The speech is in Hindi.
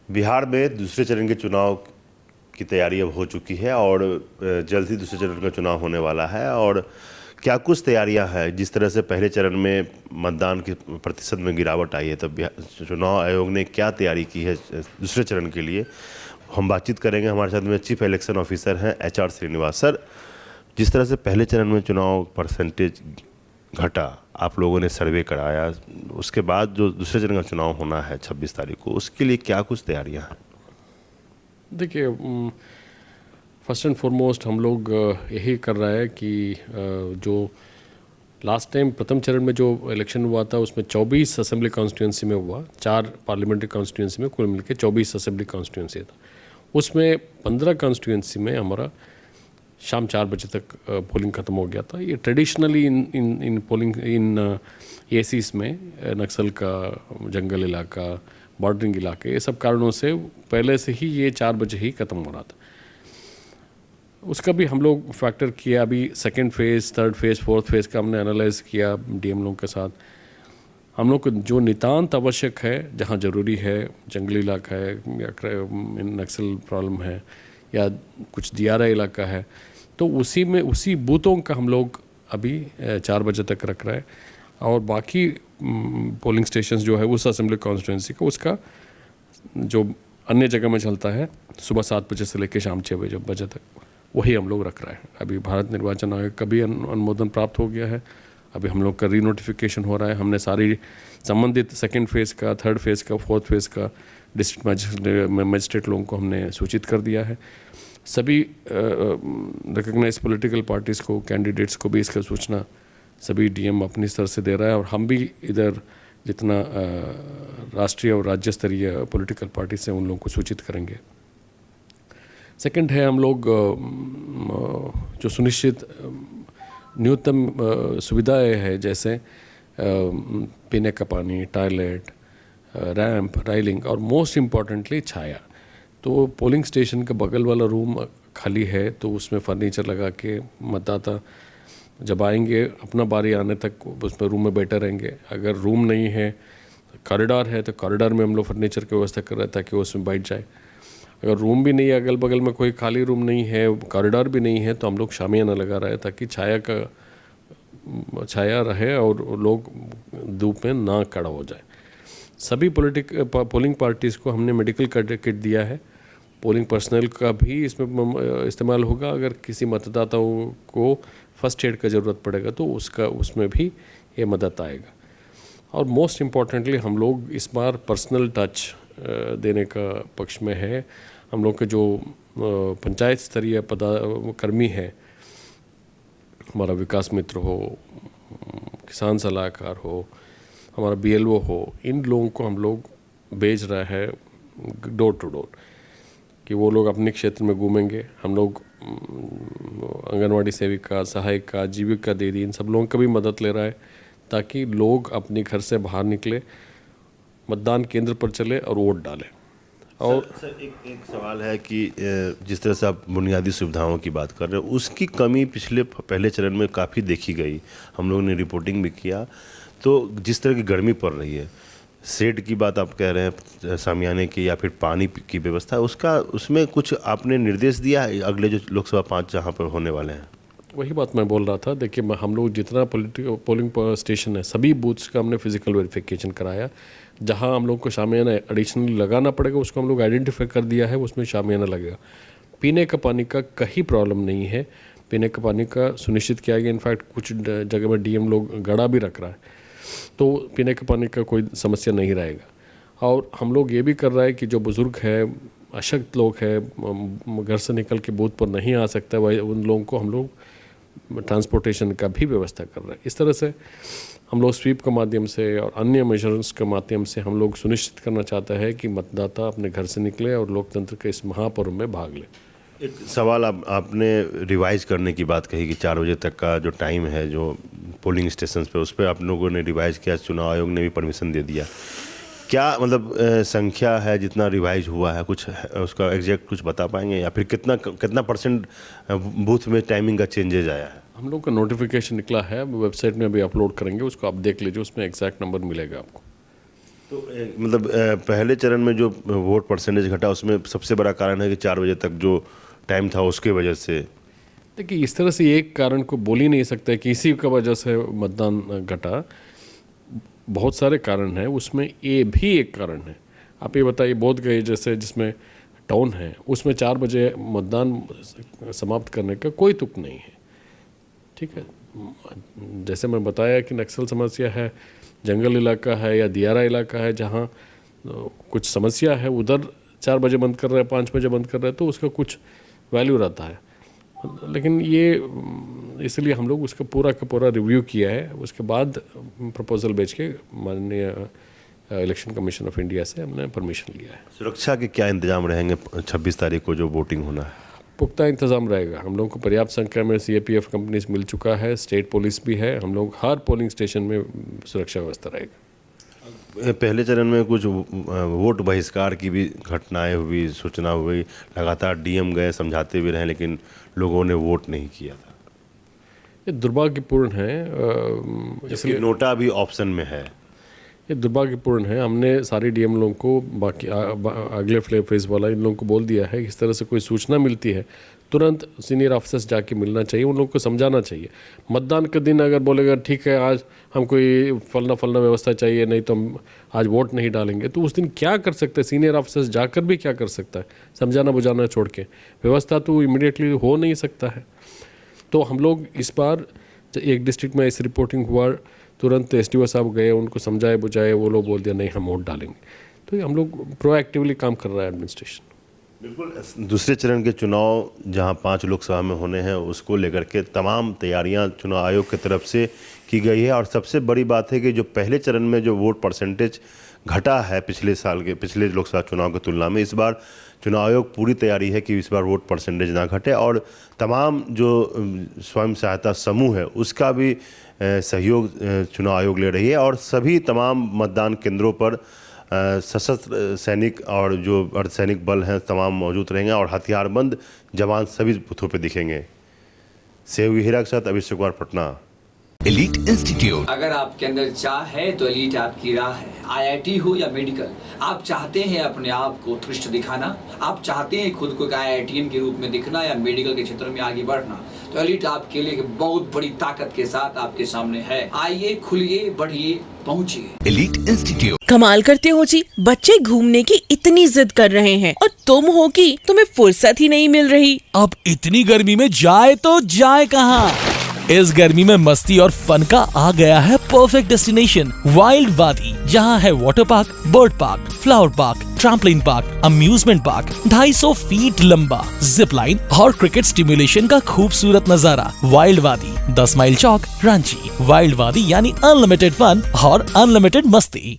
बिहार में दूसरे चरण के चुनाव की तैयारी अब हो चुकी है और जल्द ही दूसरे चरण का चुनाव होने वाला है। और क्या कुछ तैयारियां हैं? जिस तरह से पहले चरण में मतदान के प्रतिशत में गिरावट आई है, तब चुनाव आयोग ने क्या तैयारी की है दूसरे चरण के लिए, हम बातचीत करेंगे। हमारे साथ में चीफ इलेक्शन ऑफिसर हैं HR श्रीनिवास सर। जिस तरह से पहले चरण में चुनाव परसेंटेज घटा, आप लोगों ने सर्वे कराया, उसके बाद जो दूसरे चरण का चुनाव होना है 26 तारीख को, उसके लिए क्या कुछ तैयारियां हैं? देखिए, फर्स्ट एंड फॉरमोस्ट हम लोग यही कर रहा है कि जो लास्ट टाइम प्रथम चरण में जो इलेक्शन हुआ था उसमें 24 असेंबली कॉन्स्टिट्यूंसी में हुआ, 4 पार्लियामेंट्री कॉन्स्टिट्यूंसी में कुल मिलकर 24 असेंबली कॉन्स्टिट्यूंसी था। उसमें 15 कॉन्स्टिट्यूंसी में हमारा शाम 4 बजे तक पोलिंग ख़त्म हो गया था। ये ट्रेडिशनली इन पोलिंग इन एसीज में नक्सल का जंगल इलाका, बॉर्डरिंग इलाके, ये सब कारणों से पहले से ही ये 4 बजे ही ख़त्म हो रहा था। उसका भी हम लोग फैक्टर किया। अभी second phase, third phase, fourth phase का हमने एनालाइज किया DM लोगों के साथ। हम लोग को जो नितांत आवश्यक है, जहाँ ज़रूरी है, जंगली इलाका है या नक्सल प्रॉब्लम है या कुछ दियारा इलाका है, तो उसी में उसी बूथों का हम लोग अभी 4 बजे तक रख रहे हैं। और बाकी पोलिंग स्टेशंस जो है उस असेंबली कॉन्स्टिट्यूंसी का, उसका जो अन्य जगह में चलता है सुबह 7 बजे से लेकर शाम 6 बजे तक, वही हम लोग रख रहे हैं। अभी भारत निर्वाचन आयोग का भी अनुमोदन प्राप्त हो गया है। अभी हम लोग का रीनोटिफिकेशन हो रहा है। हमने सारी संबंधित सेकेंड फेज़ का, थर्ड फेज़ का, फोर्थ फेज़ का डिस्ट्रिक्ट मजिस्ट्रेट लोगों को हमने सूचित कर दिया है। सभी रिकग्नाइज पॉलिटिकल पार्टीज़ को, कैंडिडेट्स को भी इसका सूचना सभी DM अपनी स्तर से दे रहा है। और हम भी इधर जितना राष्ट्रीय और राज्य स्तरीय पॉलिटिकल पार्टी से उन लोगों को सूचित करेंगे। सेकंड है, हम लोग जो सुनिश्चित न्यूनतम सुविधाएं है, जैसे पीने का पानी, टॉयलेट, रैंप, राइलिंग और मोस्ट इम्पॉर्टेंटली छाया। तो पोलिंग स्टेशन का बगल वाला रूम खाली है तो उसमें फर्नीचर लगा के मतदाता जब आएंगे अपना बारी आने तक उसमें रूम में बैठे रहेंगे। अगर रूम नहीं है, कॉरिडोर है, तो कॉरिडोर में हम लोग फर्नीचर की व्यवस्था कर रहे हैं ताकि वो उसमें बैठ जाए। अगर रूम भी नहीं है, अगल बगल में कोई खाली रूम नहीं है, कॉरिडोर भी नहीं है, तो हम लोग शामियाना लगा रहे हैं ताकि छाया रहे और लोग धूप में ना खड़ा हो जाए। सभी पोलिंग पार्टीज़ को हमने मेडिकल किट दिया है। पोलिंग पर्सनल का भी इसमें इस्तेमाल होगा। अगर किसी मतदाताओं को फर्स्ट एड का ज़रूरत पड़ेगा तो उसमें भी ये मदद आएगा। और मोस्ट इम्पॉर्टेंटली हम लोग इस बार पर्सनल टच देने का पक्ष में है। हम लोग के जो पंचायत स्तरीय कर्मी है, हमारा विकास मित्र हो, किसान सलाहकार हो, हमारा BLO हो, इन लोगों को हम लोग भेज रहे हैं डोर टू डोर कि वो लोग अपने क्षेत्र में घूमेंगे। हम लोग आंगनवाड़ी सेविका, सहायिका, जीविका दीदी, इन सब लोगों का भी मदद ले रहा है ताकि लोग अपने घर से बाहर निकले, मतदान केंद्र पर चले और वोट डालें। और सर एक सवाल है कि जिस तरह से आप बुनियादी सुविधाओं की बात कर रहे हो, उसकी कमी पहले चरण में काफ़ी देखी गई। हम लोगों ने रिपोर्टिंग भी किया। तो जिस तरह की गर्मी पड़ रही है, शेड की बात आप कह रहे हैं, सामियाने की, या फिर पानी की व्यवस्था, उसमें कुछ आपने निर्देश दिया है अगले जो लोकसभा 5 जहाँ पर होने वाले हैं? वही बात मैं बोल रहा था। देखिए, हम लोग जितना पोलिंग स्टेशन है सभी बूथ्स का हमने फिजिकल वेरिफिकेशन कराया। जहां हम लोग को शामियाना एडिशनली लगाना पड़ेगा उसको हम लोग आइडेंटिफाई कर दिया है, उसमें शामियाना लगेगा। पीने का पानी का कहीं प्रॉब्लम नहीं है। पीने का पानी का सुनिश्चित किया गया। इनफैक्ट कुछ जगह में DM लोग गड़ा भी रख रहा है, तो पीने के पानी का कोई समस्या नहीं रहेगा। और हम लोग ये भी कर रहा है कि जो बुज़ुर्ग है, अशक्त लोग हैं, घर से निकल के बूथ पर नहीं आ सकता, वही उन लोगों को हम लोग ट्रांसपोर्टेशन का भी व्यवस्था कर रहे हैं। इस तरह से हम लोग स्वीप के माध्यम से और अन्य मेजर्स के माध्यम से हम लोग सुनिश्चित करना चाहते हैं कि मतदाता अपने घर से निकले और लोकतंत्र के इस महापर्व में भाग ले। एक सवाल आपने रिवाइज करने की बात कही कि 4 बजे तक का जो टाइम है जो पोलिंग स्टेशन पे, उस पर आप लोगों ने रिवाइज किया, चुनाव आयोग ने भी परमिशन दे दिया। क्या मतलब संख्या है जितना रिवाइज हुआ है, कुछ उसका एग्जैक्ट कुछ बता पाएंगे, या फिर कितना परसेंट बूथ में टाइमिंग का चेंजेज आया है? हम लोग का नोटिफिकेशन निकला है, वेबसाइट में अभी अपलोड करेंगे, उसको आप देख लीजिए, उसमें एग्जैक्ट नंबर मिलेगा आपको। तो मतलब पहले चरण में जो वोट परसेंटेज घटा उसमें सबसे बड़ा कारण है कि 4 बजे तक जो टाइम था उसके वजह से। देखिए, इस तरह से एक कारण को बोल ही नहीं सकते कि इसी का वजह से मतदान घटा। बहुत सारे कारण हैं, उसमें ये भी एक कारण है। आप ये बताइए, बोध गए जैसे जिसमें टाउन है उसमें 4 बजे मतदान समाप्त करने का कोई तुक नहीं है। ठीक है, जैसे मैं बताया कि नक्सल समस्या है, जंगल इलाका है या दियारा इलाका है जहाँ कुछ समस्या है, उधर 4 बजे बंद कर रहे हैं, 5 बजे बंद कर रहे हैं, तो उसका कुछ वैल्यू रहता है। लेकिन ये इसलिए हम लोग उसका पूरा का पूरा रिव्यू किया है, उसके बाद प्रपोजल भेज के माननीय इलेक्शन कमीशन ऑफ इंडिया से हमने परमिशन लिया है। सुरक्षा के क्या इंतजाम रहेंगे 26 तारीख को जो वोटिंग होना है? पुख्ता इंतज़ाम रहेगा। हम लोग को पर्याप्त संख्या में CAPF कंपनीज मिल चुका है, स्टेट पुलिस भी है। हम लोग हर पोलिंग स्टेशन में सुरक्षा व्यवस्था रहेगा। पहले चरण में कुछ वोट बहिष्कार की भी घटनाएं हुई, सूचना हुई, लगातार DM गए, समझाते भी रहे, लेकिन लोगों ने वोट नहीं किया था। ये दुर्भाग्यपूर्ण है, इसलिए नोटा भी ऑप्शन में है। ये दुर्भाग्यपूर्ण है। हमने सारे DM लोगों को, बाकी अगले फेज वाला इन लोगों को बोल दिया है, इस तरह से कोई सूचना मिलती है तुरंत सीनियर ऑफिसर्स जाके मिलना चाहिए, उन लोगों को समझाना चाहिए। मतदान के दिन अगर बोलेगा ठीक है आज हमको ये फलना व्यवस्था चाहिए, नहीं तो हम आज वोट नहीं डालेंगे, तो उस दिन क्या कर सकते हैं सीनियर ऑफिसर्स? जाकर भी क्या कर सकता है? समझाना बुझाना छोड़ के व्यवस्था तो इमीडिएटली हो नहीं सकता है। तो हम लोग इस बार एक डिस्ट्रिक्ट में ऐसी रिपोर्टिंग हुआ, तुरंत SDO साहब गए, उनको समझाए बुझाए, वो लोग बोल दिया नहीं हम वोट डालेंगे। तो हम लोग प्रोएक्टिवली काम कर रहा है एडमिनिस्ट्रेशन। बिल्कुल। दूसरे चरण के चुनाव जहां 5 लोकसभा में होने हैं उसको लेकर के तमाम तैयारियां चुनाव आयोग की तरफ से की गई है। और सबसे बड़ी बात है कि जो पहले चरण में जो वोट परसेंटेज घटा है पिछले लोकसभा चुनाव की तुलना में, इस बार चुनाव आयोग पूरी तैयारी है कि इस बार वोट परसेंटेज ना घटे। और तमाम जो स्वयं सहायता समूह है उसका भी सहयोग चुनाव आयोग ले रही है। और सभी तमाम मतदान केंद्रों पर सशस्त्र सैनिक और जो अर्धसैनिक बल हैं तमाम मौजूद रहेंगे और हथियारबंद जवान सभी बूथों पे दिखेंगे। सहयोगी हीरा के साथ अभिषेक कुमार, पटना। Elite institute. अगर आपके अंदर चाह है तो एलीट आपकी राह है। IIT हो या मेडिकल, आप चाहते हैं अपने आप को उत्कृष्ट दिखाना, आप चाहते हैं खुद को एक IITian के रूप में दिखना या मेडिकल के क्षेत्र में आगे बढ़ना, तो एलीट आपके लिए एक बहुत बड़ी ताकत के साथ आपके सामने है। आइए, खुलिए, बढ़िए, पहुंचिए। Elite institute. कमाल करते हो जी, बच्चे घूमने की इतनी जिद कर रहे हैं और तुम हो कि तुम्हें फुर्सत ही नहीं मिल रही। अब इतनी गर्मी में जाए तो जाए कहाँ? इस गर्मी में मस्ती और फन का आ गया है परफेक्ट डेस्टिनेशन, वाइल्ड वादी, जहाँ है water park, bird park, flower park, trampoline park, amusement park, 250 feet लंबा, जिप लाइन और क्रिकेट स्टिमुलेशन का खूबसूरत नजारा। वाइल्ड वादी, 10 माइल चौक, रांची। वाइल्ड वादी यानी अनलिमिटेड फन और अनलिमिटेड मस्ती।